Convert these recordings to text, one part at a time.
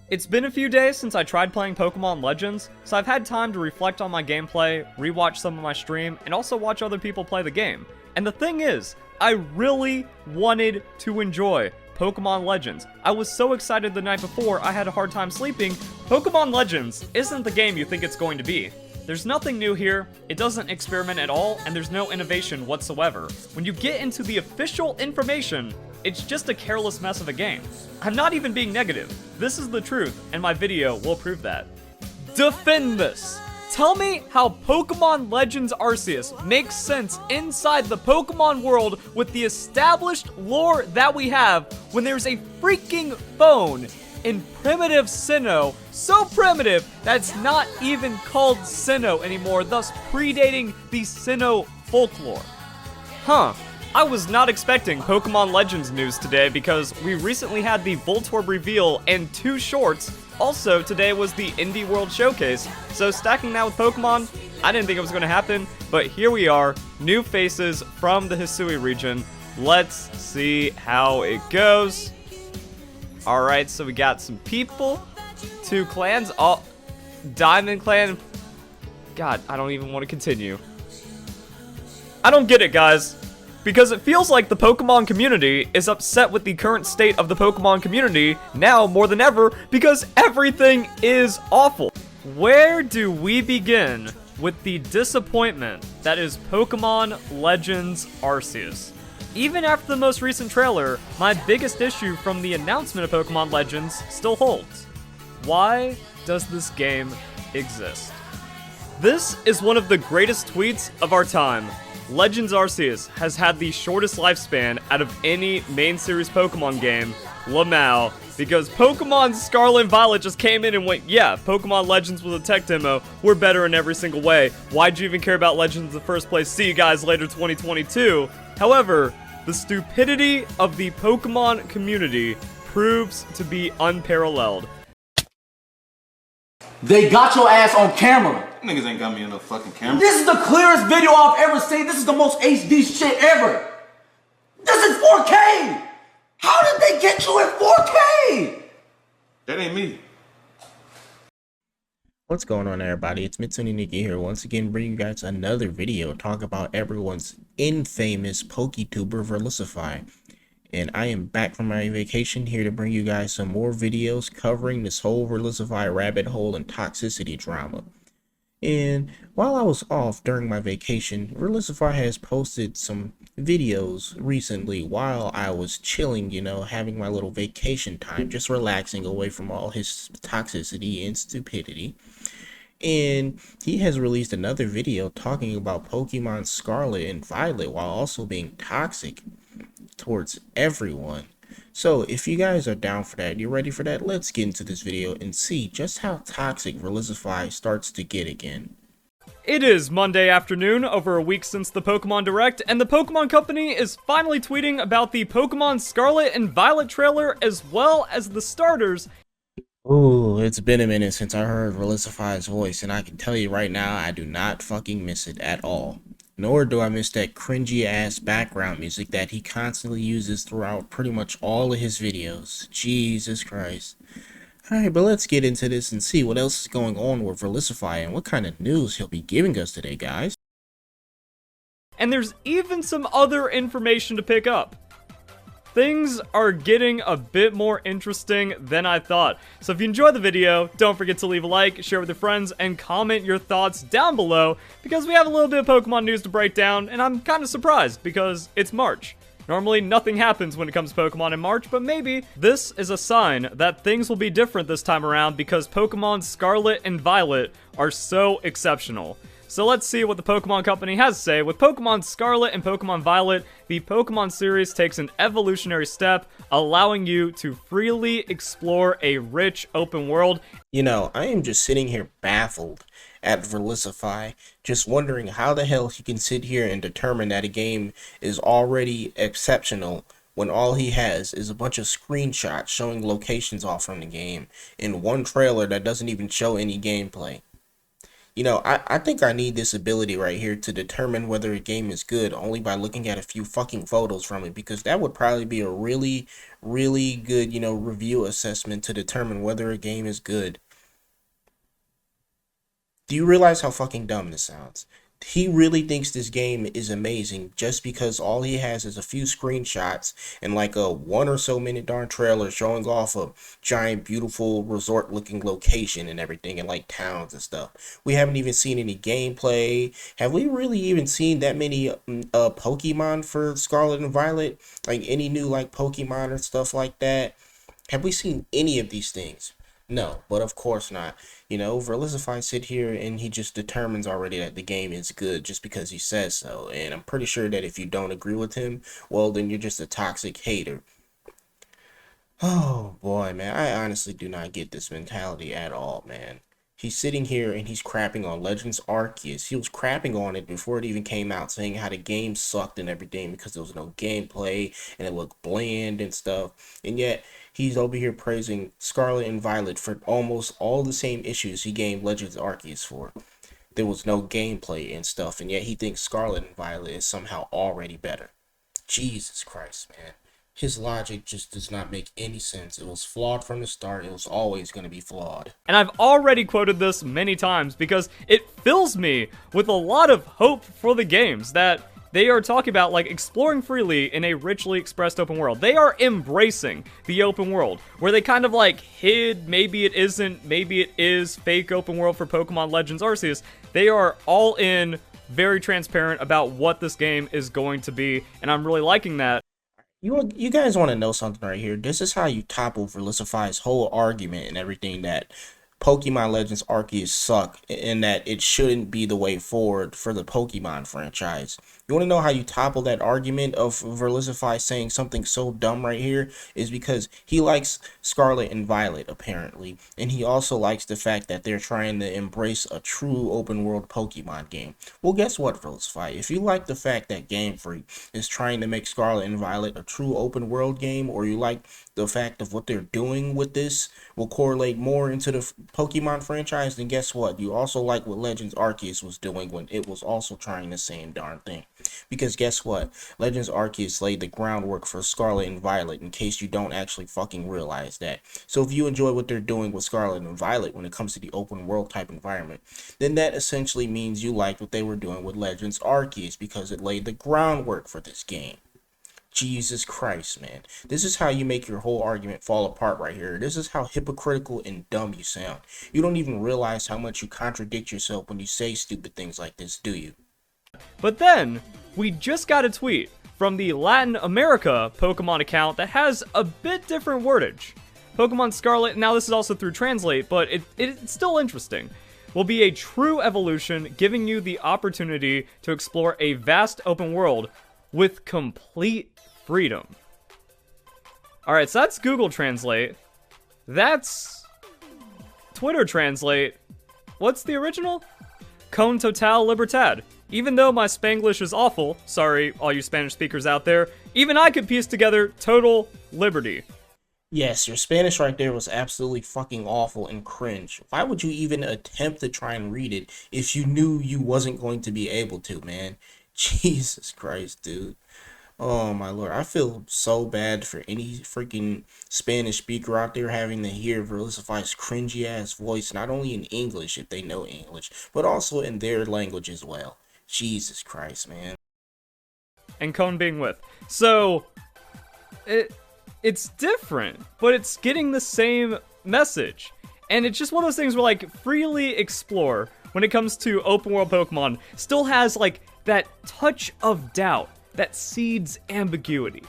It's been a few days since I tried playing Pokemon Legends, so I've had time to reflect on my gameplay, rewatch some of my stream, and also watch other people play the game. And the thing is, I really wanted to enjoy Pokemon Legends. I was so excited the night before I had a hard time sleeping. Pokemon Legends isn't the game you think it's going to be. There's nothing new here, it doesn't experiment at all, and there's no innovation whatsoever. When you get into the official information, it's just a careless mess of a game. I'm not even being negative. This is the truth, and my video will prove that. Defend this! Tell me how Pokemon Legends Arceus makes sense inside the Pokemon world with the established lore that we have when there's a freaking phone in primitive Sinnoh, so primitive that's not even called Sinnoh anymore, thus predating the Sinnoh folklore. Huh. I was not expecting Pokemon Legends news today because we recently had the Voltorb reveal and 2 shorts. Also, today was the Indie World Showcase, so stacking that with Pokemon, I didn't think it was going to happen, but here we are, new faces from the Hisui region. Let's see how it goes. Alright, so we got some people, 2 clans, Diamond Clan. God, I don't even want to continue. I don't get it, guys. Because it feels like the Pokemon community is upset with the current state of the Pokemon community now more than ever because everything is awful. Where do we begin with the disappointment that is Pokemon Legends Arceus? Even after the most recent trailer, my biggest issue from the announcement of Pokemon Legends still holds. Why does this game exist? This is one of the greatest tweets of our time. Legends Arceus has had the shortest lifespan out of any main series Pokemon game, Lamau, because Pokemon Scarlet and Violet just came in and went, yeah, Pokemon Legends was a tech demo, we're better in every single way, why'd you even care about Legends in the first place, see you guys later 2022. However, the stupidity of the Pokemon community proves to be unparalleled. They got your ass on camera. Niggas ain't got me on no fucking camera. This is the clearest video I've ever seen. This is the most HD shit ever. This is 4K. How did they get you in 4K? That ain't me. What's going on, everybody? It's Mitsuni Nikki here once again, bringing you guys another video talk about everyone's infamous PokeTuber Verlisify. And I am back from my vacation here to bring you guys some more videos covering this whole Verlisify rabbit hole and toxicity drama. And while I was off during my vacation, Verlisify has posted some videos recently while I was chilling, you know, having my little vacation time, just relaxing away from all his toxicity and stupidity. And he has released another video talking about Pokemon Scarlet and Violet while also being toxic towards everyone. So if you guys are down for that, you're ready for that, let's get into this video and see just how toxic Verlisify starts to get again. It is Monday afternoon, over a week since the Pokemon Direct, and the Pokemon Company is finally tweeting about the Pokemon Scarlet and Violet trailer as well as the starters. Ooh, it's been a minute since I heard Verlisify's voice, and I can tell you right now, I do not fucking miss it at all. Nor do I miss that cringy ass background music that he constantly uses throughout pretty much all of his videos. Jesus Christ. Alright, but let's get into this and see what else is going on with Verlisify and what kind of news he'll be giving us today, guys. And there's even some other information to pick up. Things are getting a bit more interesting than I thought. So if you enjoyed the video, don't forget to leave a like, share with your friends, and comment your thoughts down below, because we have a little bit of Pokemon news to break down, and I'm kind of surprised because it's March. Normally nothing happens when it comes to Pokemon in March, but maybe this is a sign that things will be different this time around because Pokemon Scarlet and Violet are so exceptional. So let's see what the Pokemon Company has to say. With Pokemon Scarlet and Pokemon Violet, the Pokemon series takes an evolutionary step, allowing you to freely explore a rich open world. You know, I am just sitting here baffled at Verlisify, just wondering how the hell he can sit here and determine that a game is already exceptional when all he has is a bunch of screenshots showing locations off from the game in one trailer that doesn't even show any gameplay. You know, I think I need this ability right here to determine whether a game is good only by looking at a few fucking photos from it, because that would probably be a really, really good, you know, review assessment to determine whether a game is good. Do you realize how fucking dumb this sounds? He really thinks this game is amazing just because all he has is a few screenshots and like a 1 or so minute darn trailer showing off a giant beautiful resort looking location and everything, and like towns and stuff. We haven't even seen any gameplay. Have we really even seen that many Pokemon for Scarlet and Violet? Like any new like Pokemon or stuff like that? Have we seen any of these things? No, but of course not. You know, Verlisify sit here and he just determines already that the game is good just because he says so. And I'm pretty sure that if you don't agree with him, well, then you're just a toxic hater. Oh boy, man, I honestly do not get this mentality at all, man. He's sitting here and he's crapping on Legends Arceus. He was crapping on it before it even came out, saying how the game sucked and everything because there was no gameplay and it looked bland and stuff. And yet, he's over here praising Scarlet and Violet for almost all the same issues he gamed Legends Arceus for. There was no gameplay and stuff, and yet he thinks Scarlet and Violet is somehow already better. Jesus Christ, man. His logic just does not make any sense. It was flawed from the start. It was always going to be flawed. And I've already quoted this many times because it fills me with a lot of hope for the games that they are talking about, like exploring freely in a richly expressed open world. They are embracing the open world, where they kind of like hid, maybe it isn't, maybe it is, fake open world for Pokemon Legends Arceus. They are all in, very transparent about what this game is going to be, and I'm really liking that. You guys want to know something right here? This is how you topple Verlisify's whole argument and everything that Pokemon Legends Arceus suck and that it shouldn't be the way forward for the Pokemon franchise. You want to know how you topple that argument of Verlisify saying something so dumb right here? Is because he likes Scarlet and Violet, apparently, and he also likes the fact that they're trying to embrace a true open world Pokemon game. Well, guess what, Verlisify? If you like the fact that Game Freak is trying to make Scarlet and Violet a true open world game, or you like the fact of what they're doing with this will correlate more into the Pokemon franchise, then guess what? You also like what Legends Arceus was doing when it was also trying the same darn thing. Because guess what? Legends Arceus laid the groundwork for Scarlet and Violet, in case you don't actually fucking realize that. So if you enjoy what they're doing with Scarlet and Violet when it comes to the open world type environment, then that essentially means you liked what they were doing with Legends Arceus because it laid the groundwork for this game. Jesus Christ, man. This is how you make your whole argument fall apart right here. This is how hypocritical and dumb you sound. You don't even realize how much you contradict yourself when you say stupid things like this, do you? But then, we just got a tweet from the Latin America Pokemon account that has a bit different wordage. Pokemon Scarlet, now this is also through Translate, but it's still interesting, will be a true evolution, giving you the opportunity to explore a vast open world with complete freedom. Alright, so that's Google Translate. That's Twitter Translate. What's the original? Con total libertad. Even though my Spanglish is awful, sorry all you Spanish speakers out there, even I could piece together total liberty. Yes, your Spanish right there was absolutely fucking awful and cringe. Why would you even attempt to try and read it if you knew you wasn't going to be able to, man? Jesus Christ, dude. Oh my lord, I feel so bad for any freaking Spanish speaker out there having to hear Verlisify's cringy ass voice, not only in English if they know English, but also in their language as well. Jesus Christ, man. And Cone being with. So, it's different, but it's getting the same message. And it's just one of those things where, like, freely explore when it comes to open world Pokemon still has, like, that touch of doubt that seeds ambiguity.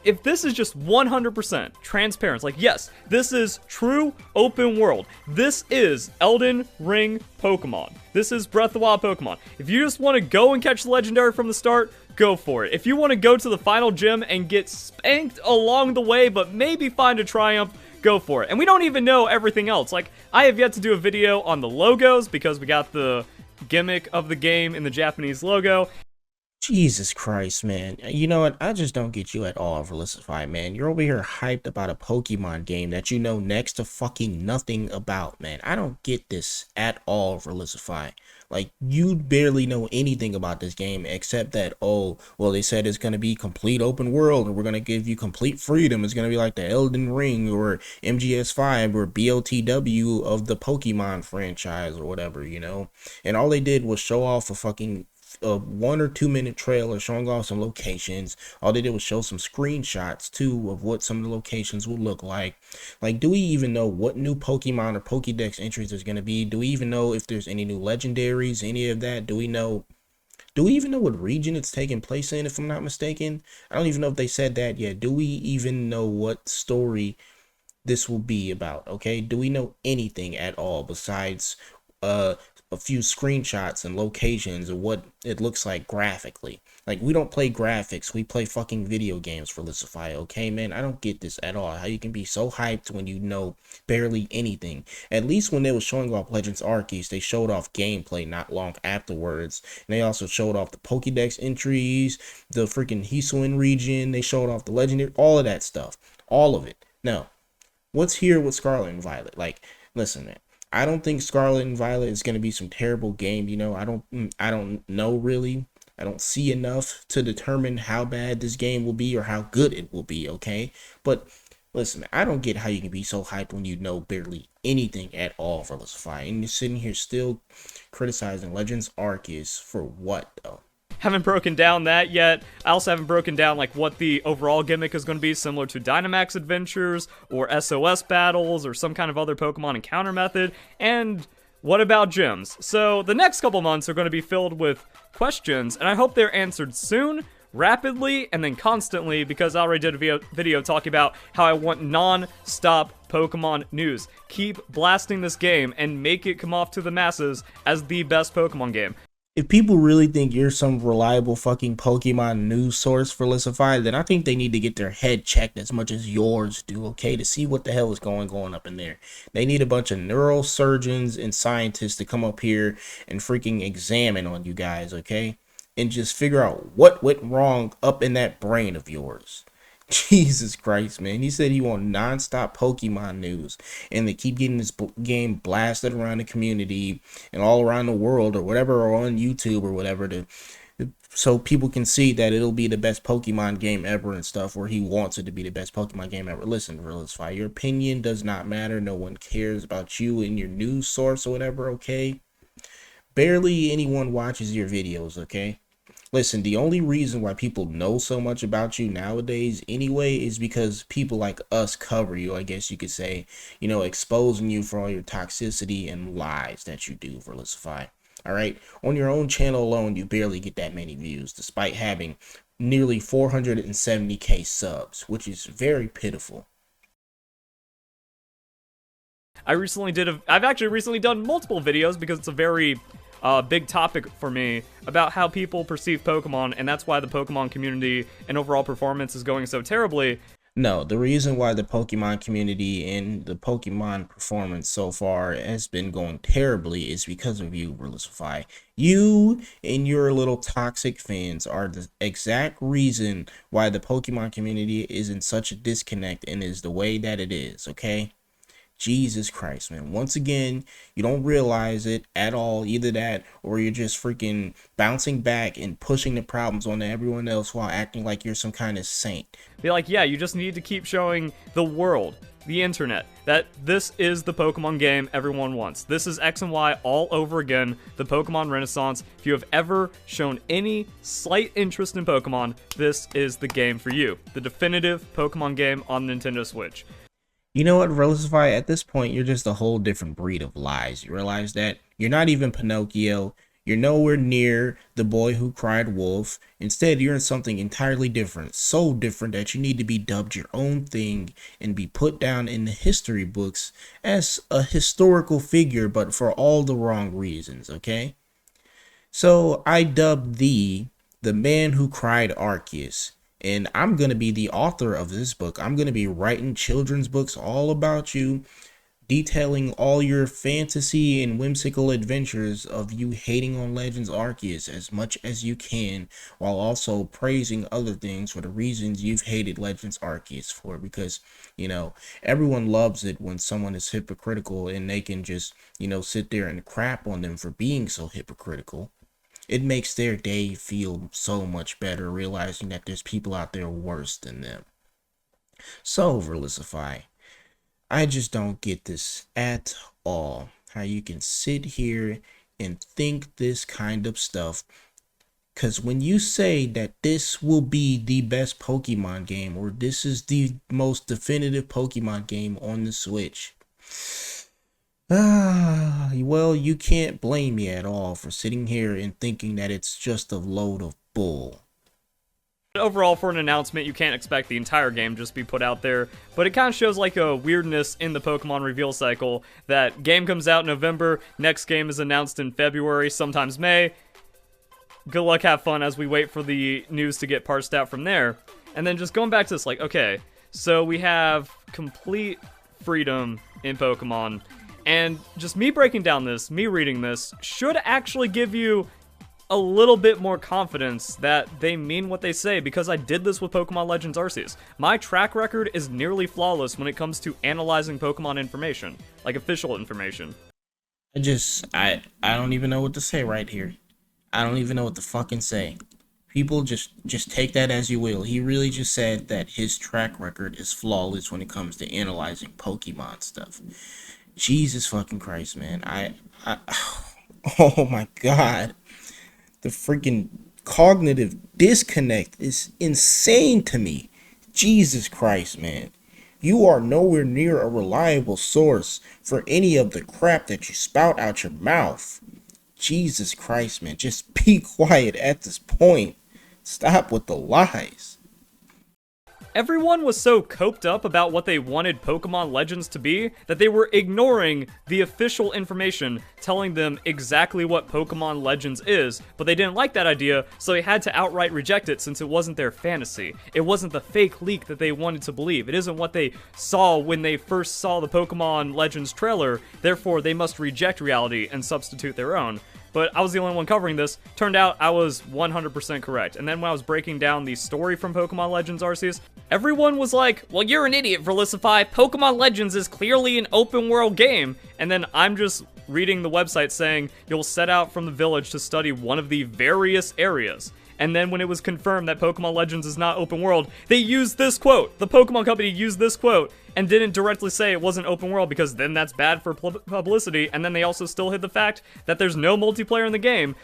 If this is just 100% transparent, like, yes, this is true open world. This is Elden Ring Pokemon. This is Breath of the Wild Pokemon. If you just want to go and catch the legendary from the start, go for it. If you want to go to the final gym and get spanked along the way, but maybe find a triumph, go for it. And we don't even know everything else. Like, I have yet to do a video on the logos because we got the gimmick of the game in the Japanese logo. Jesus Christ, man. You know what? I just don't get you at all, Verlisify, man. You're over here hyped about a Pokemon game that you know next to fucking nothing about, man. I don't get this at all, Verlisify. Like, you barely know anything about this game except that, oh, well, they said it's going to be complete open world and we're going to give you complete freedom. It's going to be like the Elden Ring or MGS5 or BOTW of the Pokemon franchise or whatever, you know? And all they did was show off a 1 or 2 minute trailer showing off some locations. All they did was show some screenshots too of what some of the locations will look like. Like, do we even know what new Pokemon or Pokédex entries there's going to be? Do we even know if there's any new legendaries, any of that? Do we even know what region it's taking place in, if I'm not mistaken? I don't even know if they said that yet. Do we even know what story this will be about? Okay, do we know anything at all besides a few screenshots and locations of what it looks like graphically? Like, we don't play graphics, we play fucking video games, Verlisify, okay, man? I don't get this at all. How you can be so hyped when you know barely anything. At least when they were showing off Legends Arceus, they showed off gameplay not long afterwards. And they also showed off the Pokédex entries, the freaking Hisuian region, they showed off the legendary, all of that stuff. All of it. No. What's here with Scarlet and Violet? Like, listen, man. I don't think Scarlet and Violet is going to be some terrible game, you know. I don't know really. I don't see enough to determine how bad this game will be or how good it will be, okay? But listen, I don't get how you can be so hyped when you know barely anything at all, Verlisify. And you're sitting here still criticizing Legends Arceus for what, though? Haven't broken down that yet. I also haven't broken down like what the overall gimmick is going to be, similar to Dynamax Adventures or SOS battles or some kind of other Pokemon encounter method. And what about gyms? So the next couple months are going to be filled with questions, and I hope they're answered soon, rapidly, and then constantly, because I already did a video talking about how I want non-stop Pokemon news. Keep blasting this game and make it come off to the masses as the best Pokemon game. If people really think you're some reliable fucking Pokemon news source, Verlisify, then I think they need to get their head checked as much as yours do, okay, to see what the hell is going up in there. They need a bunch of neurosurgeons and scientists to come up here and freaking examine on you guys, okay, and just figure out what went wrong up in that brain of yours. Jesus Christ, man. He said he want non-stop Pokemon news, and they keep getting this game blasted around the community and all around the world or whatever, or on YouTube or whatever, so people can see that it'll be the best Pokemon game ever and stuff, or he wants it to be the best Pokemon game ever. Listen, Verlisify, your opinion does not matter. No one cares about you and your news source or whatever, okay? Barely anyone watches your videos, okay? Listen, the only reason why people know so much about you nowadays anyway is because people like us cover you, I guess you could say, you know, exposing you for all your toxicity and lies that you do, Verlisify. All right, on your own channel alone, you barely get that many views, despite having nearly 470k subs, which is very pitiful. I've actually recently done multiple videos because it's a very big topic for me about how people perceive Pokemon, and that's why the Pokemon community and overall performance is going so terribly. No, the reason why the Pokemon community and the Pokemon performance so far has been going terribly is because of you, Verlisify. You and your little toxic fans are the exact reason why the Pokemon community is in such a disconnect and is the way that it is, okay? Jesus Christ, man. Once again, you don't realize it at all. Either that or you're just freaking bouncing back and pushing the problems on everyone else while acting like you're some kind of saint. Be like, yeah, you just need to keep showing the world, the internet, that this is the Pokemon game everyone wants. This is X and Y all over again, the Pokemon Renaissance. If you have ever shown any slight interest in Pokemon, this is the game for you. The definitive Pokemon game on Nintendo Switch. You know what, Verlisify, at this point, you're just a whole different breed of lies. You realize that? You're not even Pinocchio. You're nowhere near the boy who cried wolf. Instead, you're in something entirely different. So different that you need to be dubbed your own thing and be put down in the history books as a historical figure, but for all the wrong reasons, okay? So, I dubbed thee the man who cried Arceus. And I'm going to be the author of this book. I'm going to be writing children's books all about you, detailing all your fantasy and whimsical adventures of you hating on Legends Arceus as much as you can, while also praising other things for the reasons you've hated Legends Arceus for, because, you know, everyone loves it when someone is hypocritical and they can just, you know, sit there and crap on them for being so hypocritical. It makes their day feel so much better realizing that there's people out there worse than them. So, Verlisify, I just don't get this at all. How you can sit here and think this kind of stuff. Because when you say that this will be the best Pokemon game, or this is the most definitive Pokemon game on the Switch, well, you can't blame me at all for sitting here and thinking that it's just a load of bull. Overall, for an announcement, you can't expect the entire game just be put out there, but it kind of shows like a weirdness in the Pokemon reveal cycle that game comes out in November, next game is announced in February, sometimes May. Good luck, have fun as we wait for the news to get parsed out from there. And then just going back to this, like, okay, so we have complete freedom in Pokemon, and just me breaking down this, me reading this, should actually give you a little bit more confidence that they mean what they say, because I did this with Pokemon Legends Arceus. My track record is nearly flawless when it comes to analyzing Pokemon information, like official information. I don't even know what to say right here. I don't even know what to fucking say. People just take that as you will. He really just said that his track record is flawless when it comes to analyzing Pokemon stuff. Jesus fucking Christ, man. Oh my God. The freaking cognitive disconnect is insane to me. Jesus Christ, man. You are nowhere near a reliable source for any of the crap that you spout out your mouth. Jesus Christ, man. Just be quiet at this point. Stop with the lies. Everyone was so coped up about what they wanted Pokemon Legends to be that they were ignoring the official information telling them exactly what Pokemon Legends is, but they didn't like that idea, so they had to outright reject it since it wasn't their fantasy. It wasn't the fake leak that they wanted to believe. It isn't what they saw when they first saw the Pokemon Legends trailer, therefore they must reject reality and substitute their own. But I was the only one covering this. Turned out I was 100% correct. And then when I was breaking down the story from Pokemon Legends Arceus, everyone was like, well, you're an idiot, Verlisify. Pokemon Legends is clearly an open world game. And then I'm just reading the website saying, you'll set out from the village to study one of the various areas. And then when it was confirmed that Pokemon Legends is not open world, they used this quote. The Pokemon Company used this quote and didn't directly say it wasn't open world, because then that's bad for publicity. And then they also still hid the fact that there's no multiplayer in the game.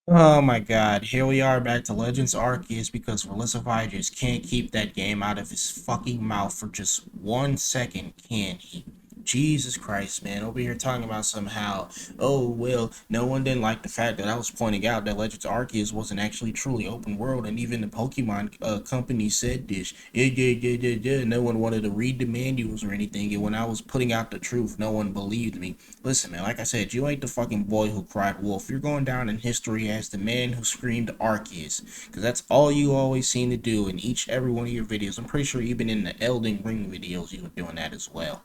Oh my God, here we are back to Legends Arceus because Verlisify just can't keep that game out of his fucking mouth for just 1 second, can he? Jesus Christ, man, over here talking about somehow, oh, well, no one didn't like the fact that I was pointing out that Legends Arceus wasn't actually truly open world, and even the Pokemon company said this. No one wanted to read the manuals or anything, and when I was putting out the truth, no one believed me. Listen, man, like I said, you ain't the fucking boy who cried wolf. You're going down in history as the man who screamed Arceus, because that's all you always seem to do in every one of your videos. I'm pretty sure even in the Elden Ring videos you were doing that as well.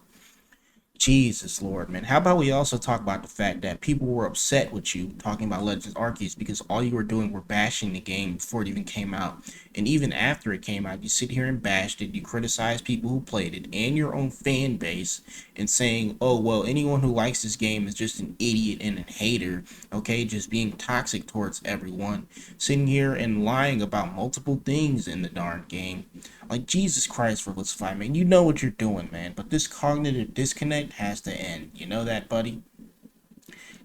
Jesus Lord, man. How about we also talk about the fact that people were upset with you talking about Legends Arceus because all you were doing were bashing the game before it even came out. And even after it came out, you sit here and bashed it, you criticize people who played it and your own fan base and saying, oh, well, anyone who likes this game is just an idiot and a hater, okay, just being toxic towards everyone. Sitting here and lying about multiple things in the darn game. Like, Jesus Christ, Verlisify, man, you know what you're doing, man, but this cognitive disconnect has to end. You know that, buddy?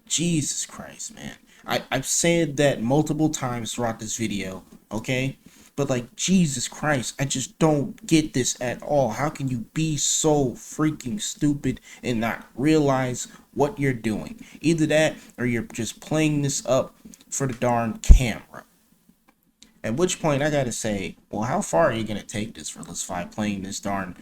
Jesus Christ, man. I've said that multiple times throughout this video, okay? But, like, Jesus Christ, I just don't get this at all. How can you be so freaking stupid and not realize what you're doing? Either that, or you're just playing this up for the darn camera. At which point, I gotta say, well, how far are you gonna take this, Verlisify, playing this darn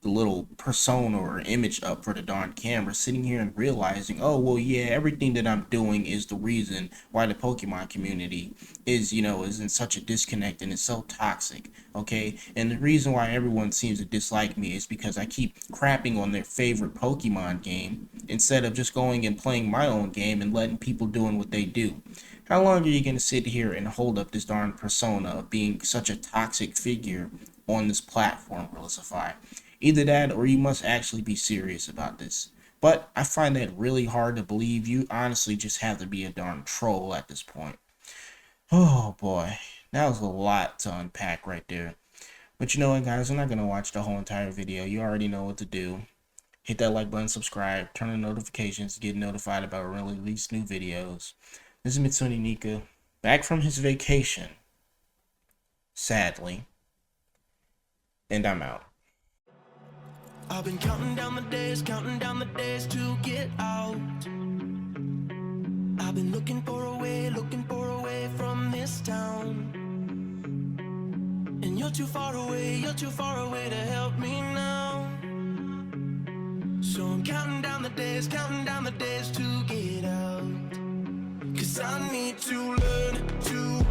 little persona or image up for the darn camera, sitting here and realizing, oh well, yeah, everything that I'm doing is the reason why the Pokemon community is, is in such a disconnect and it's so toxic. Okay, and the reason why everyone seems to dislike me is because I keep crapping on their favorite Pokemon game instead of just going and playing my own game and letting people doing what they do. How long are you going to sit here and hold up this darn persona of being such a toxic figure on this platform, Verlisify? Either that or you must actually be serious about this. But I find that really hard to believe. You honestly just have to be a darn troll at this point. Oh boy, that was a lot to unpack right there. But you know what, guys, I'm not going to watch the whole entire video. You already know what to do. Hit that like button, subscribe, turn on notifications to get notified about when we release new videos. This is Mitsune Nika, back from his vacation, sadly, and I'm out. I've been counting down the days to get out. I've been looking for a way from this town. And you're too far away to help me now. So I'm counting down the days to get out. 'Cause I need to learn to